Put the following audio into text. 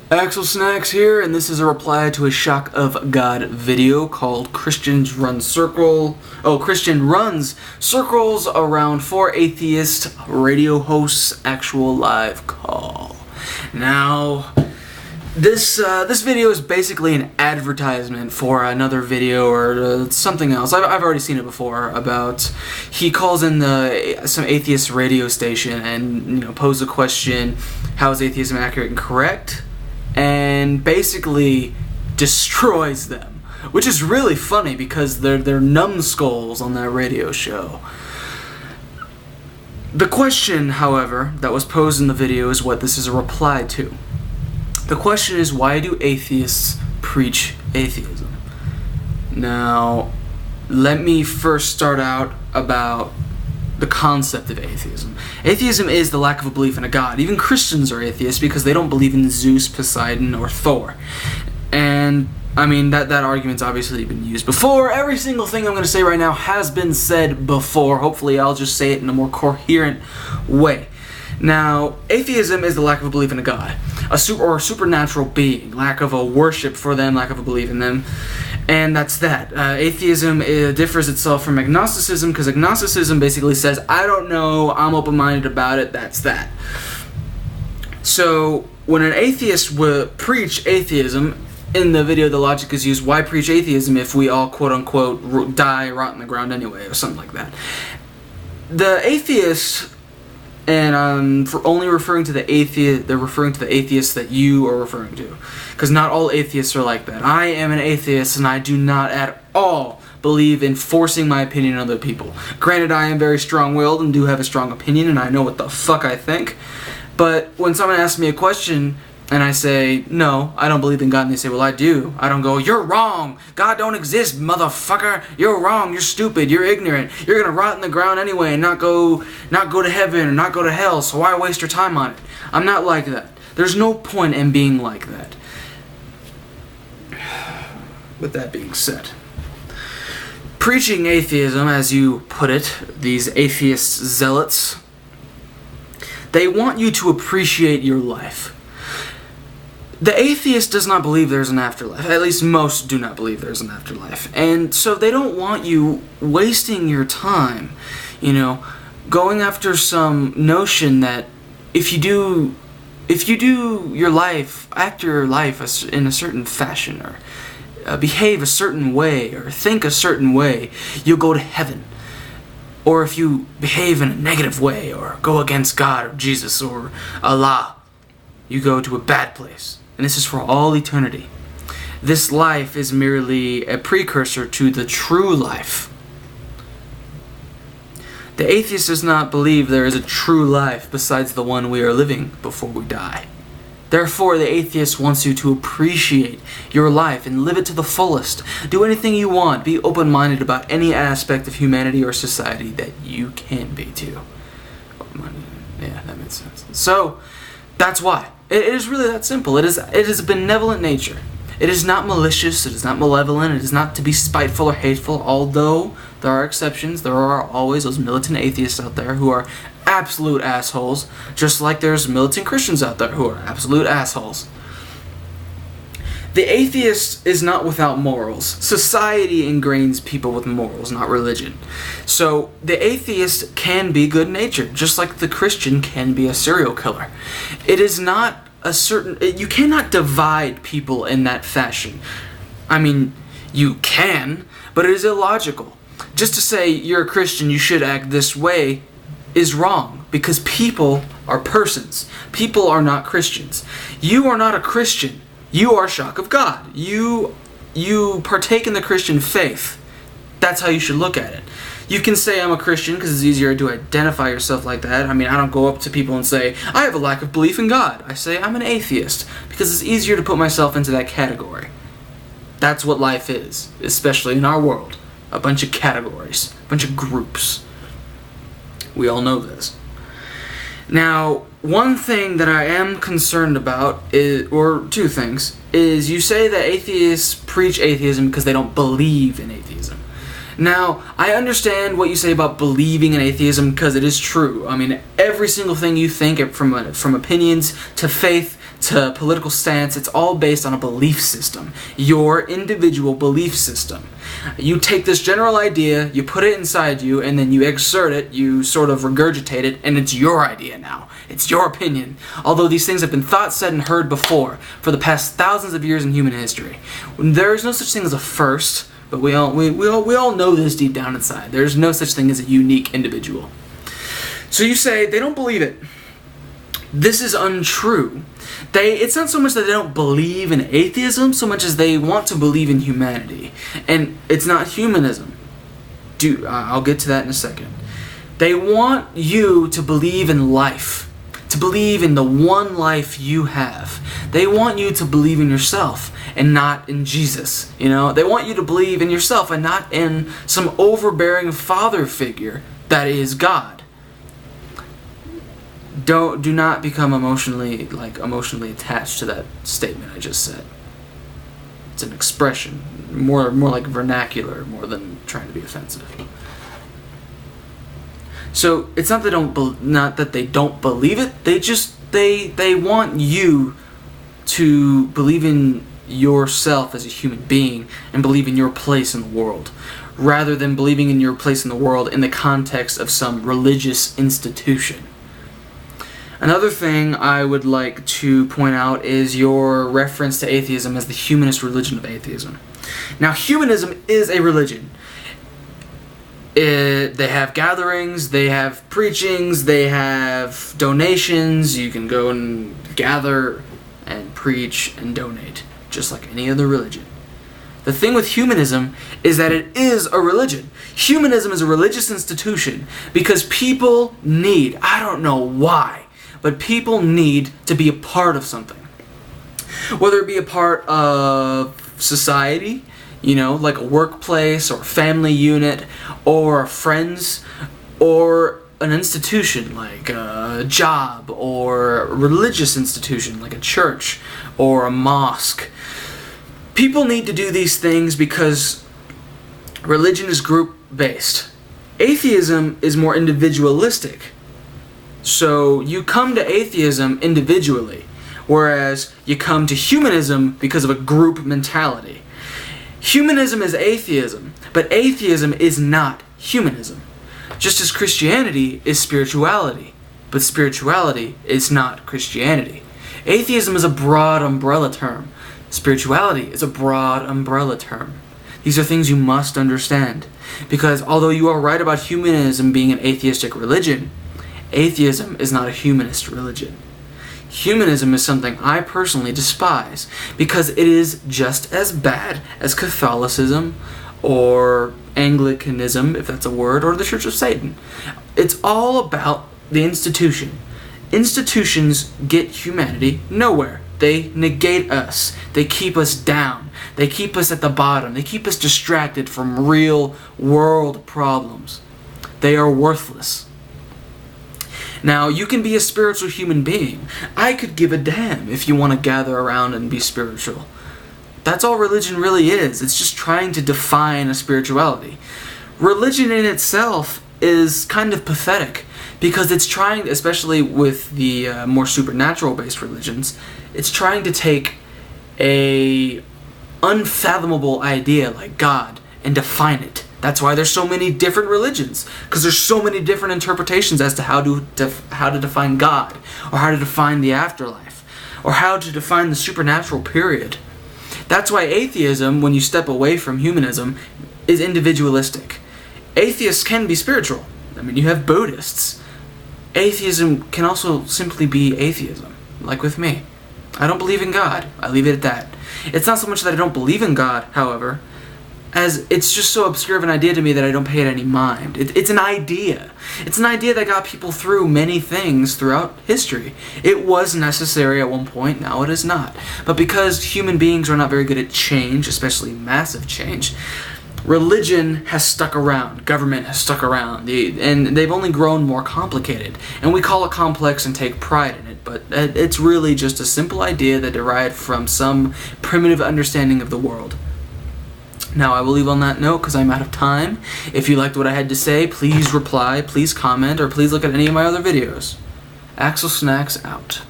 Axel Snacks here, and this is a reply to a Shockofgod video called Christian runs circles around 4 atheist radio hosts' actual live call. Now, this video is basically an advertisement for another video or something else. I've already seen it before. About he calls in some atheist radio station and poses a question: how is atheism accurate and correct? And basically destroys them, which is really funny because they're numbskulls on that radio show. The question, however, that was posed in the video is what this is a reply to. The question is, why do atheists preach atheism? Now, let me first start out about the concept of atheism. Atheism is the lack of a belief in a god. Even Christians are atheists because they don't believe in Zeus, Poseidon, or Thor. And, I mean, that argument's obviously been used before. Every single thing I'm going to say right now has been said before. Hopefully I'll just say it in a more coherent way. Now, atheism is the lack of a belief in a god, a supernatural being, lack of a worship for them, lack of a belief in them, and that's that. Atheism differs itself from agnosticism because agnosticism basically says, I don't know, I'm open-minded about it, that's that. So, when an atheist would preach atheism, in the video the logic is used, why preach atheism if we all quote-unquote die, rot in the ground anyway, or something like that. The atheists, and for only referring to the atheist, they're referring to the atheists that you are referring to, because not all atheists are like that. I am an atheist, and I do not at all believe in forcing my opinion on other people. Granted, I am very strong-willed and do have a strong opinion, and I know what the fuck I think, but when someone asks me a question, and I say, no, I don't believe in God, and they say, well, I do. I don't go, you're wrong. God don't exist, motherfucker. You're wrong. You're stupid. You're ignorant. You're gonna rot in the ground anyway and not go to heaven or not go to hell, so why waste your time on it? I'm not like that. There's no point in being like that. With that being said, preaching atheism, as you put it, these atheist zealots, they want you to appreciate your life. The atheist does not believe there's an afterlife. At least most do not believe there's an afterlife. And so they don't want you wasting your time, going after some notion that if you do your life, act your life in a certain fashion, or behave a certain way, or think a certain way, you'll go to heaven. Or if you behave in a negative way, or go against God, or Jesus, or Allah, you go to a bad place. And this is for all eternity. This life is merely a precursor to the true life. The atheist does not believe there is a true life besides the one we are living before we die. Therefore, the atheist wants you to appreciate your life and live it to the fullest. Do anything you want. Be open-minded about any aspect of humanity or society that you can be too. Yeah, that makes sense. So, that's why. It is really that simple. It is a benevolent nature. It is not malicious. It is not malevolent. It is not to be spiteful or hateful, although there are exceptions. There are always those militant atheists out there who are absolute assholes, just like there's militant Christians out there who are absolute assholes. The atheist is not without morals. Society ingrains people with morals, not religion. So the atheist can be good-natured, just like the Christian can be a serial killer. It is not you cannot divide people in that fashion. I mean, you can, but it is illogical. Just to say you're a Christian, you should act this way, is wrong, because people are persons. People are not Christians. You are not a Christian. You are Shockofgod. You partake in the Christian faith. That's how you should look at it. You can say I'm a Christian because it's easier to identify yourself like that. I mean, I don't go up to people and say, I have a lack of belief in God. I say I'm an atheist because it's easier to put myself into that category. That's what life is, especially in our world. A bunch of categories, a bunch of groups. We all know this. Now, one thing that I am concerned about is, or two things, is you say that atheists preach atheism because they don't believe in atheism. Now, I understand what you say about believing in atheism because it is true. I mean, every single thing you think, from opinions to faith to political stance, it's all based on a belief system. Your individual belief system. You take this general idea, you put it inside you, and then you exert it, you sort of regurgitate it, and it's your idea now. It's your opinion. Although these things have been thought, said, and heard before for the past thousands of years in human history. There is no such thing as a first, but we all know this deep down inside. There's no such thing as a unique individual. So you say, they don't believe it. This is untrue. It's not so much that they don't believe in atheism, so much as they want to believe in humanity. And it's not humanism. I'll get to that in a second. They want you to believe in life, to believe in the one life you have. They want you to believe in yourself and not in Jesus. You know, they want you to believe in yourself and not in some overbearing father figure that is God. Do not become emotionally attached to that statement I just said. It's an expression, more like vernacular, more than trying to be offensive. So it's not that they don't believe it. They want you to believe in yourself as a human being and believe in your place in the world, rather than believing in your place in the world in the context of some religious institution. Another thing I would like to point out is your reference to atheism as the humanist religion of atheism. Now, humanism is a religion. They have gatherings, they have preachings, they have donations. You can go and gather and preach and donate, just like any other religion. The thing with humanism is that it is a religion. Humanism is a religious institution because people need, I don't know why, but people need to be a part of something. Whether it be a part of society, like a workplace or family unit or friends, or an institution like a job or a religious institution like a church or a mosque. People need to do these things because religion is group-based. Atheism is more individualistic. So you come to atheism individually, whereas you come to humanism because of a group mentality. Humanism is atheism, but atheism is not humanism. Just as Christianity is spirituality, but spirituality is not Christianity. Atheism is a broad umbrella term. Spirituality is a broad umbrella term. These are things you must understand, because although you are right about humanism being an atheistic religion, atheism is not a humanist religion. Humanism is something I personally despise because it is just as bad as Catholicism or Anglicanism, if that's a word, or the Church of Satan. It's all about the institution. Institutions get humanity nowhere. They negate us. They keep us down. They keep us at the bottom. They keep us distracted from real world problems. They are worthless. Now, you can be a spiritual human being. I could give a damn if you want to gather around and be spiritual. That's all religion really is. It's just trying to define a spirituality. Religion in itself is kind of pathetic because it's trying, especially with the more supernatural-based religions, it's trying to take a unfathomable idea like God and define it. That's why there's so many different religions, because there's so many different interpretations as to how to define God, or how to define the afterlife, or how to define the supernatural period. That's why atheism, when you step away from humanism, is individualistic. Atheists can be spiritual. I mean, you have Buddhists. Atheism can also simply be atheism, like with me. I don't believe in God. I leave it at that. It's not so much that I don't believe in God, however, as it's just so obscure of an idea to me that I don't pay it any mind. It's an idea. It's an idea that got people through many things throughout history. It was necessary at one point, now it is not. But because human beings are not very good at change, especially massive change, religion has stuck around, government has stuck around, and they've only grown more complicated. And we call it complex and take pride in it, but it's really just a simple idea that derived from some primitive understanding of the world. Now, I will leave on that note because I'm out of time. If you liked what I had to say, please reply, please comment, or please look at any of my other videos. Axel Snacks out.